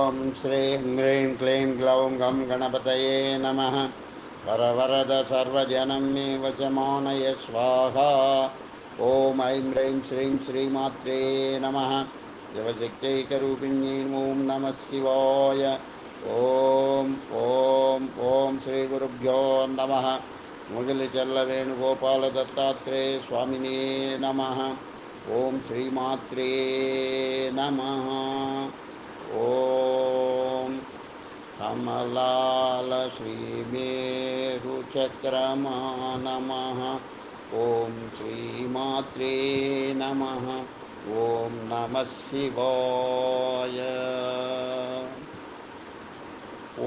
ॐ श्रीं ह्रीं क्लीं ग्लौं गं गणपतये नमः। वरवरद सर्वजनं मे वशमानय स्वाहा। ॐ ऐं ह्रीं श्रीं श्रीमात्रे नमः। शिवशक्त्यैकरूपिण्यै ॐ नमः शिवाय। ॐ ॐ ॐ श्रीगुरुभ्यो नमः। मुगिलिचल्ल वेणुगोपाल दत्तात्रेय स्वामिने नमः। ओम श्रीमात्रे नमः। ओम कमलाल श्रीमेरुचक्रमा नमः। ओम श्रीमात्रे नमः। ओम नमः शिवाय।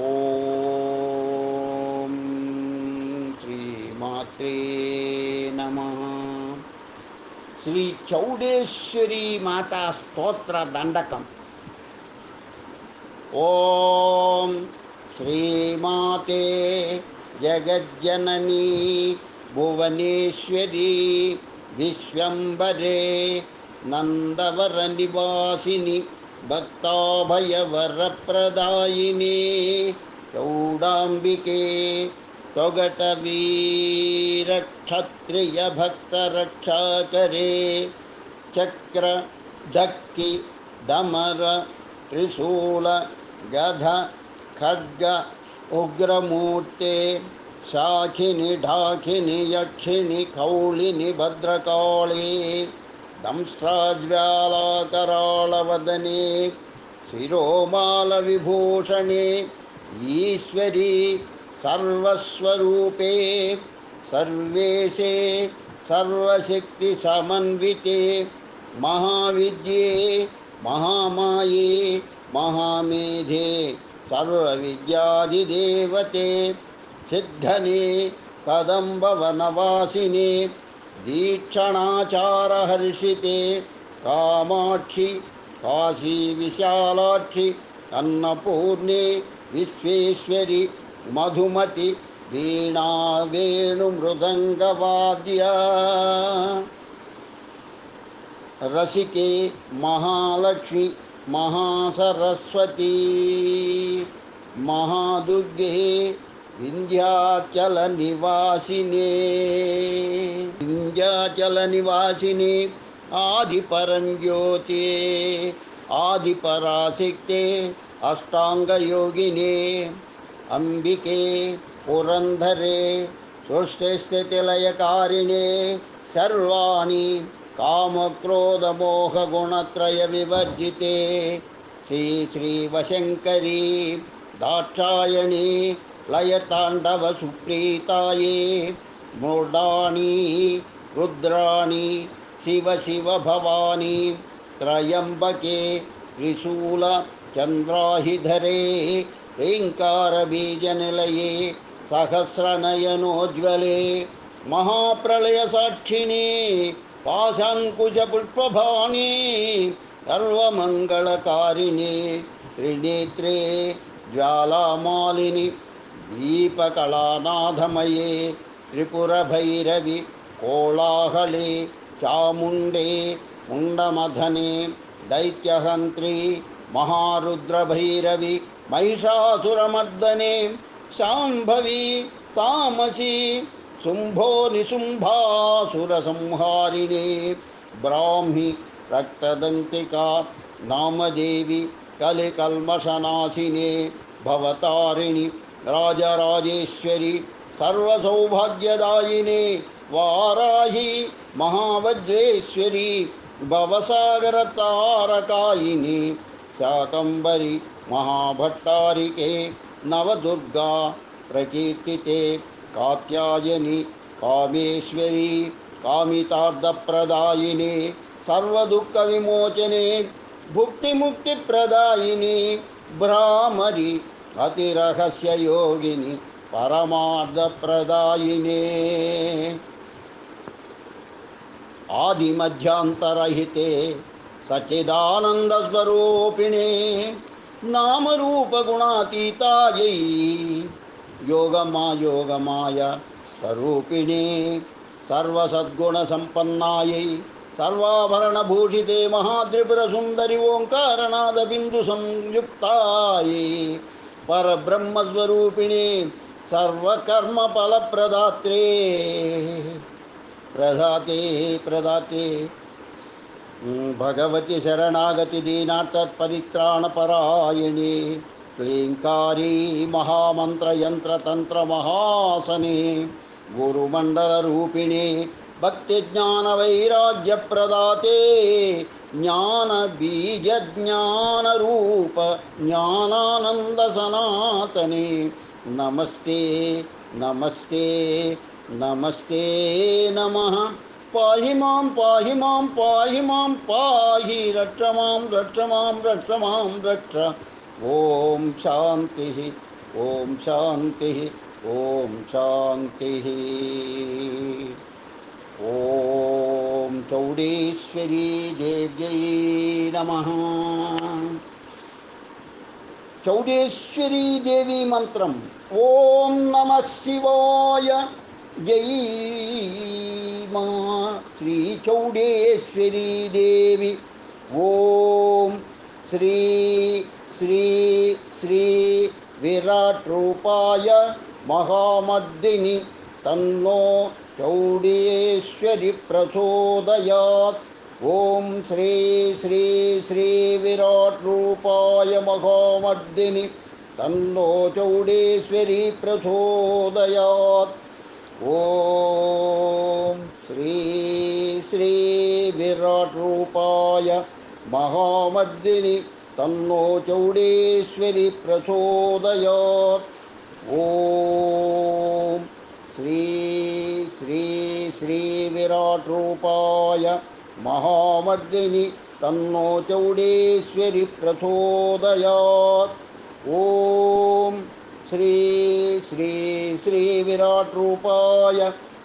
ओम श्रीमात्रे नमः। श्री चौडेश्वरी माता स्तोत्र दंडकम। ओम श्रीमाते जगज्जननी भुवनेश्वरी विश्वंभरे नंदवर निवासिनी भक्ताभयवरप्रदायिनी चौडांबिके तोगट वीर क्षत्रिय भक्त रक्षाकरे चक्र धक्की दमर त्रिशूल गध खड्ग उग्रमूर्ते शाखिनी ढाकिनी यक्षिणी कौलिनी भद्रकाली दंष्ट्राज्वालाकराळवदने शिरोमाल विभूषणे ईश्वरी सर्वस्वरूपे सर्वेशे सर्वशक्ति समन्विते महाविद्ये महामाये महामेधे सर्वविद्याधिदेवते सिद्धने कदम्बवनवासिने दीक्षणाचारहर्षिते कामाक्षि काशी विशालाक्षि अन्नपूर्णे विश्वेश्वरी मधुमति वीणा वेणुमृदंगवाद्य रसिके महालक्ष्मी महासरस्वती महादुर्गे विंध्याचल निवासिने आदिपरंज्योति आदिपराशक्ते अष्टांग योगिने अंबिके पुरंधरे सृष्टिस्थितिलयकारिणे सर्वाणि कामक्रोधमोहगुणत्रय विवर्जिते श्री श्रीवशंकरी दाक्षायणी लयतांडव सुप्रीताये मूर्धानि रुद्राणि शिव शिव भवानी त्रयंबके त्रिशूल चंद्राहिधरे ह्रींकार बीजनिलये सहस्रनयनोज्वले महाप्रलय साक्षिणे पाशांकुश पुष्पभानि सर्वमंगलकारिणे त्रिनेत्रे ज्वालामालिनि दीपकलानाथमये त्रिपुरभैरवि कोलाहले चामुण्डे मुण्डमथने दैत्यहन्त्री महारुद्रभैरवि महिषासुरमर्दने शाम्भवी तामसी शुंभो निशुंभासुरसंहारिणे ब्राह्मी रक्तदंतिका नामदेवी कलिकल्मषनाशिने भवतारिणि राजराजेश्वरी सर्वसौभाग्यदायिने वाराही महावज्रेश्वरी भवसागरतारकायिनी शाकंभरी महाभट्टारिके नवदुर्गा प्रकीर्तिते कात्यायनी कामेश्वरी कामितार्थप्रदायिनी सर्वदुःखविमोचने भुक्तिमुक्तिप्रदायिनी भ्रामरी अतिरहस्ययोगिनी परमार्थप्रदायिने आदिमध्यांतरहिते सच्चिदानन्दस्वरूपिणे नामरूपगुणातीतायै योगमाया स्वरूपिणे सर्वसद्गुणसम्पन्नायै सर्वाभरणभूषिते महात्रिपुरसुन्दरि ओङ्कारनादबिन्दुसंयुक्तायै परब्रह्मस्वरूपिणे सर्वकर्मफलप्रदात्रे प्रदाते भगवति शरणागति दीनार्तत्परित्राणपरायणे क्लीङ्कारी महामन्त्रयन्त्रतन्त्रमहासने गुरुमण्डलरूपिणे भक्तिज्ञानवैराग्यप्रदाते ज्ञानबीजज्ञानरूप ज्ञानानन्दसनातने नमस्ते नमस्ते नमस्ते नमः। पाहि मां पाहि मां पाहि मां पाहि रक्ष मां रक्ष मां रक्ष मां रक्ष। ओम शान्तिः ओम शान्तिः ओम शान्तिः। ओम चौडेश्वरी देव्यै नमः। चौडेश्वरी देवी मंत्रम ओम नमः शिवाय जय मा श्री चौडेश्वरी देवी। ओम श्री श्री श्री विराट रूपाय महामर्दिनि तन्नो चौडेश्वरी प्रचोदयात्। ओम श्री श्री श्री विराट रूपाय महामर्दिनि तन्नो चौडेश्वरी प्रचोदयात्। ओम श्री श्री विराट रूपाय महामर्दिनि तन्नो चौडेश्वरी प्रचोदयात्। ओम श्री श्री श्री विराट रूपाय महामर्दिनि तन्नो चौडेश्वरी प्रचोदयात्। ओम श्री श्री श्री विराट रूपाय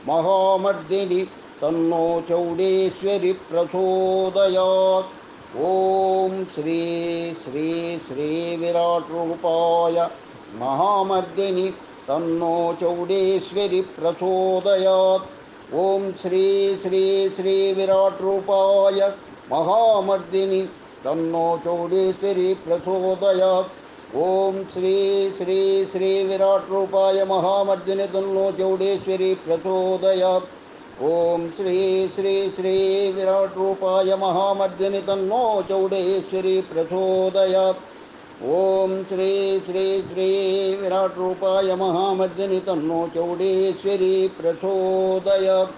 महामर्दिनि तन्नो चौडेश्वरी प्रचोदयात्। ओम श्री श्री श्री विराट रूपाय महामर्दिनि तन्नो चौडेश्वरी प्रचोदयात्। ओम श्री श्री श्री विराट रूपाय महामर्दिनि तन्नो चौडेश्वरी प्रचोदयात्। ओम श्री श्री श्री विराट रूपाय महामर्दिनि तन्नो चौडेश्वरी प्रचोदयात्। ओम श्री श्री श्री विराट रूपाय महामर्दिनि तन्नो चौडेश्वरी प्रचोदयात्। ओम श्री श्री श्री विराट रूपाय महामर्दिनि तन्नो चौडेश्वरी प्रचोदयात्।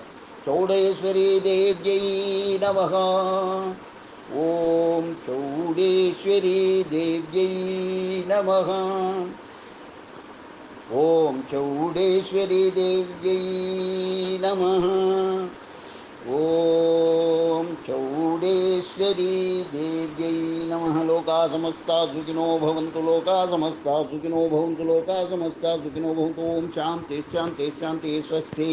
चौडेश्वरी देव्यै नमः। ओम चौडेश्वरी देव्यै नमः। ओम चौडेश्वरी देव्यै नमः। ओम चौडेश्वरी देव्यै नमः। लोका समस्ता सुखिनो भवन्तु लोका समस्ता सुखिनो भवन्तु लोका समस्ता सुखिनो भवन्तु। ओम शान्ति शान्ति शान्ति स्वस्ति।